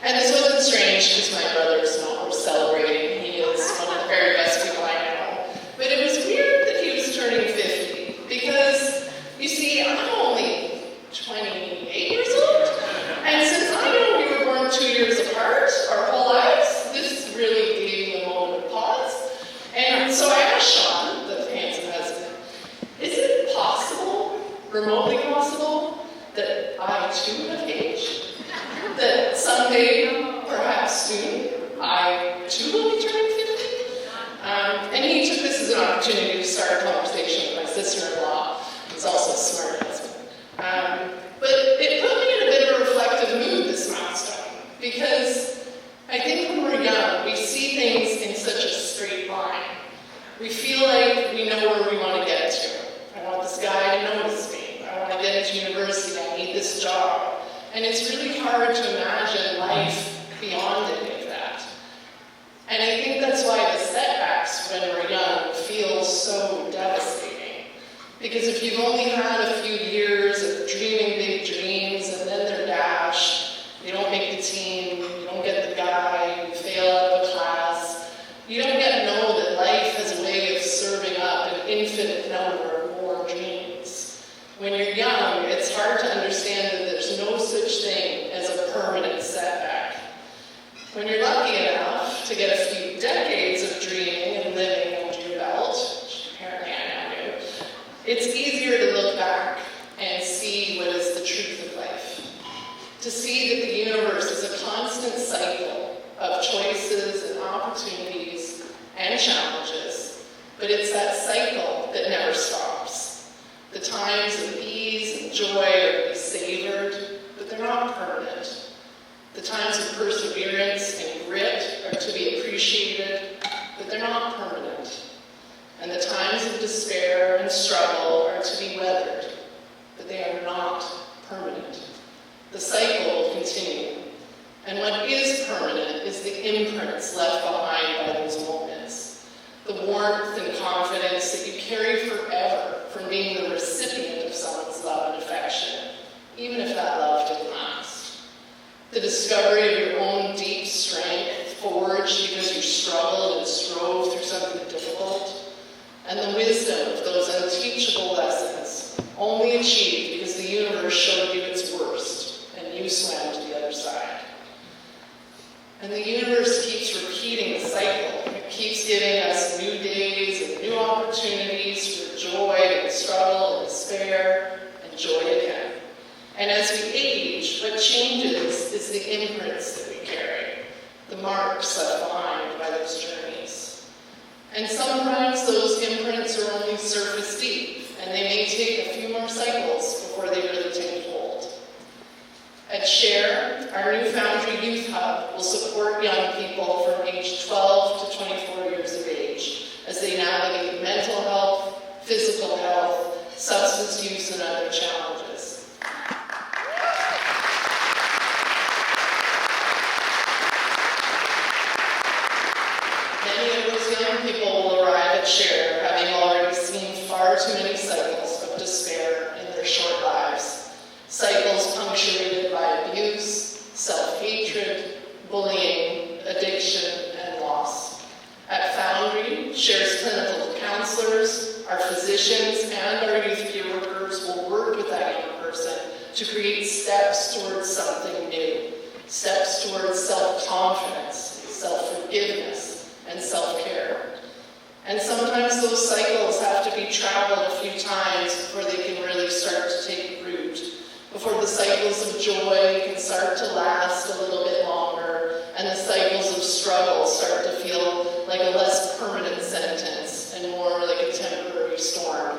And this wasn't strange because my brother's not worth celebrating. He is one of the very best people I know. But it was weird that he was turning 50 because, you see, I'm only 28 years old. And since I know we were born 2 years apart our whole lives, this really gave me a moment of pause. And so I asked Sean, the handsome husband, is it possible, remotely possible, that I too have aged? That someday, perhaps soon, I too will be turning 50? And he took this as an opportunity to start a conversation with my sister-in-law, who's also a smart husband. But it put me in a bit of a reflective mood, this milestone, because I think when we're young, we see things in such a straight line. We feel like we know where we want to get to. I want this guy to notice me. I want to get into university. I need this job. And it's really hard to imagine life beyond any of that. And I think that's why the setbacks when we're young feel so devastating. Because if you've only had a few years of dreaming big dreams and then they're dashed, you don't make the team, you don't get the guy, you fail out of a class, you don't get to know that life has a way of serving up an infinite number of more dreams. When you're young, it's hard to understand that there's no such thing as a permanent setback. When you're lucky enough to get a few decades of dreaming and living under your belt, which apparently I now do, it's easier to look back and see what is the truth of life. To see that the universe is a constant cycle of choices and opportunities and challenges, but it's that cycle that never stops. The times of ease and joy are to be savored, but they're not permanent. The times of perseverance and grit are to be appreciated, but they're not permanent. And the times of despair and struggle are to be weathered, but they are not permanent. The cycle will continue. And what is permanent is the imprints left behind by those moments. The warmth and confidence that you carry forever from being the recipient of someone's love and affection, even if that love didn't last. The discovery of your own deep strength, forged because you struggled and strove through something difficult, and the wisdom of those unteachable lessons, only achieved because the universe showed you its worst, and you swam to the other side. And the universe keeps repeating the cycle. It keeps giving us new days and new opportunities for joy and struggle and despair and joy again. And as we age, what changes is the imprints that we carry, the marks left behind by those journeys. And sometimes those imprints are only surface deep, and they may take a few more cycles before they really take hold. At SHARE, our new Foundry Youth Hub will support young people from age 12 to 24 years of age as they navigate mental health, physical health, substance use, and other challenges. Many of those young people will arrive at SHARE having already seen far too many cycles of despair in their short lives. Cycles punctuated by abuse, self-hatred, bullying, addiction, and loss. At Foundry, SHARE's clinical counselors, our physicians, and our youth peer workers will work with that young person to create steps towards something new, steps towards self-confidence, self-forgiveness, and self-care. And sometimes those cycles have to be traveled a few times before they can really start to take root, before the cycles of joy can start to last a little bit longer, and the cycles of struggle start to feel like a less permanent sentence and more like a temporary storm.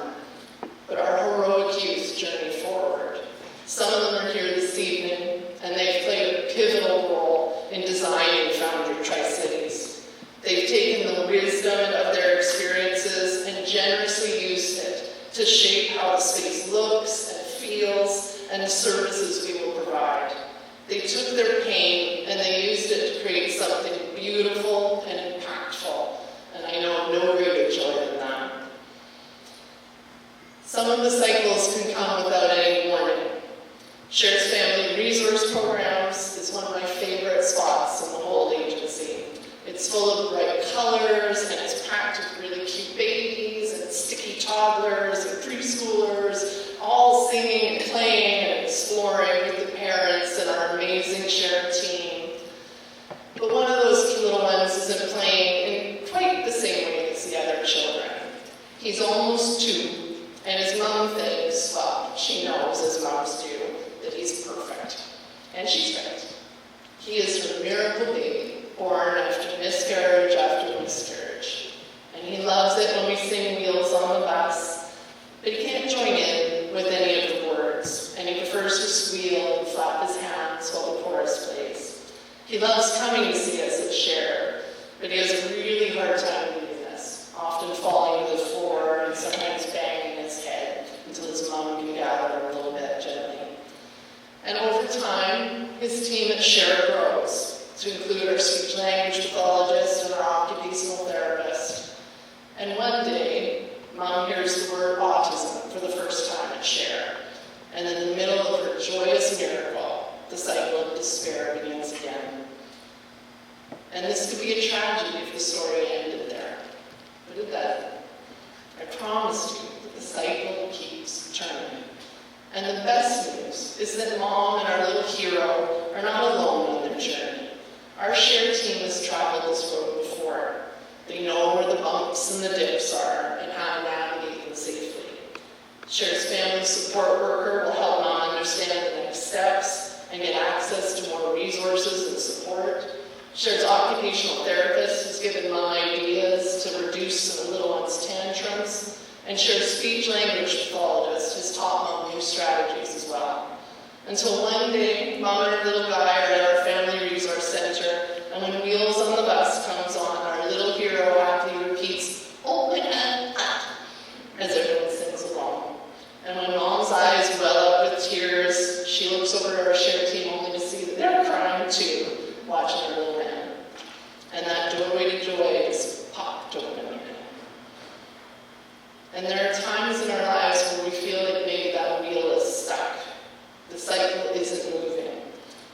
But our heroic youth journey forward. Some of them are here this evening, and they've played a pivotal role in designing Foundry Tri-Cities. They've taken the wisdom of their experiences and generously used it to shape how the space looks and feels and the services we will provide. They took their pain and they used it to create something beautiful and impactful, and I know of no greater joy than that. Some of the cycles can come without any warning. SHARE's Family Resource Program Camps is one of my favorite spots in the whole agency. It's full of bright colors, and it's packed with really cute babies, and sticky toddlers, and preschoolers, all singing and playing and exploring with the parents and our amazing shared team. But one of those cute little ones isn't playing in quite the same way as the other children. He's almost 2, and his mom thinks, well, she knows, as moms do, that he's perfect. And she's right. He is her miracle baby, born after miscarriage after miscarriage. And he loves it when we sing Wheels on the Bus, but he can't join in with any of the words, and he prefers to squeal and flap his hands while the chorus plays. He loves coming to see us at Share, but he has a really hard time doing this, often falling to the floor and sometimes banging his head until his mom can gather him a little bit gently. And over time, his team at Share grows, to include our speech language pathologist and our occupational therapist. And one day, Mom hears the word autism for the first time at Share. And in the middle of her joyous miracle, the cycle of despair begins again. And this could be a tragedy if the story ended there. But it doesn't. I promise you that the cycle keeps turning. And the best news is that Mom and our little hero are not alone on their journey. Our Share team has traveled this road before. They know where the bumps and the dips are and how to navigate them safely. Share's family support worker will help Mom understand the next steps and get access to more resources and support. Share's occupational therapist has given Mom ideas to reduce some of the little one's tantrums. And Share's speech language pathologist has taught Mom new strategies as well. Until one day, Mom and her little guy are at our family resource center, and when Wheels on the Bus comes on, our little hero happily repeats, "Open and up," as everyone sings along. And when Mom's eyes well up with tears, she looks over at our Share team only to see that they're crying too, watching her little man. And that doorway to joy is popped open. And there are times in our lives where we feel like maybe that wheel is stuck. The cycle isn't moving.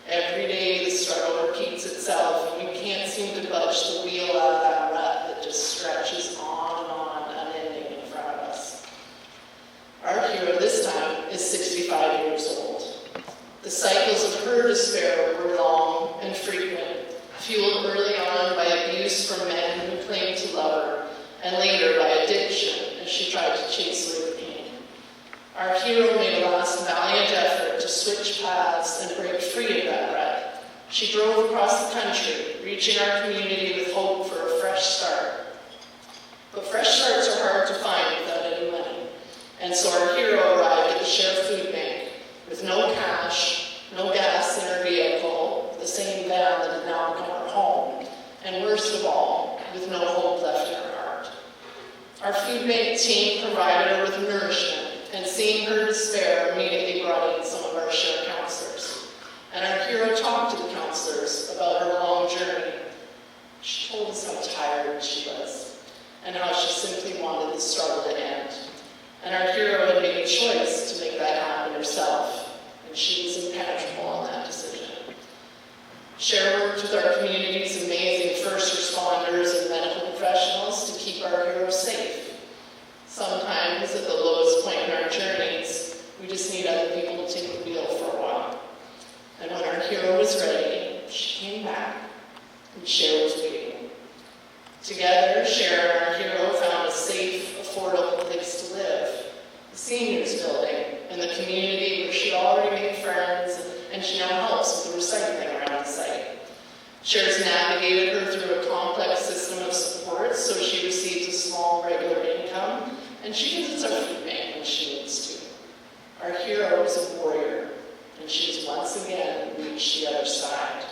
Every day the struggle repeats itself, and we can't seem to budge the wheel out of that rut that just stretches on, unending in front of us. Our hero this time is 65 years old. The cycles of her despair were long and frequent, fueled early on by abuse from men who claimed to love her, and later by addiction as she tried to chase away the pain. Our hero made a last valiant effort to switch paths and break free of that rut. She drove across the country, reaching our community with hope for a fresh start. But fresh starts are hard to find without any money. And so our hero arrived at the Share Food Bank with no cash, no gas in her vehicle, the same van that had now become her home, and worst of all, with no hope left in her heart. Our food bank team provided her with nourishment, and seeing her despair immediately brought in some of our Share counselors. And our hero talked to the counselors about her long journey. She told us how tired she was, and how she simply wanted the struggle to end. And our hero had made a choice to make that happen herself, and she was impenetrable on that decision. Share worked with our community's amazing first responders and medical professionals to keep our hero safe. Sometimes, at the lowest point in our journeys, we just need other people to take the wheel for a while. And when our hero was ready, she came back, and Share was waiting. Together, Share and our hero found a safe, affordable place to live. The seniors building in the community where she already made friends, and she now helps with the recycling around the site. Share's navigated her through a complex system of support, so she receives a small regular income, and she visits our food bank when she needs to. Our hero is a warrior, and she's once again reached the other side.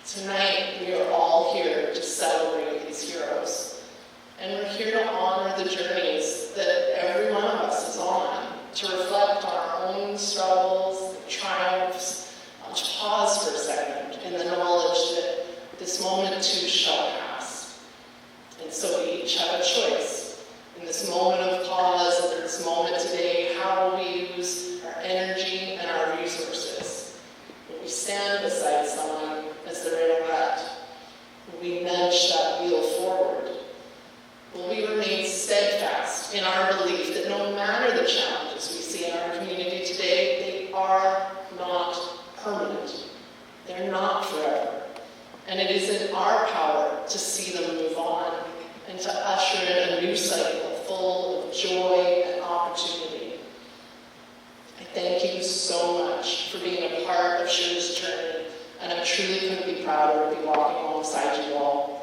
Tonight, we are all here to celebrate these heroes, and we're here to honor the journeys that every one of us is on, to reflect on our own struggles, triumphs, to pause for a second in the knowledge that this moment too shall pass. And so we each have a choice in this moment of pause, and in this moment today, how we use our energy and our resources. Will we stand beside someone as they're in a rut? Will we nudge that wheel forward? Will we remain steadfast in our belief that no matter the challenges we see in our community today, they are not permanent. They're not forever. And it is in our power to see them move on and to usher in a new cycle full of joy and opportunity. I thank you so much for being a part of Shira's journey, and I truly couldn't be prouder to be walking alongside you all.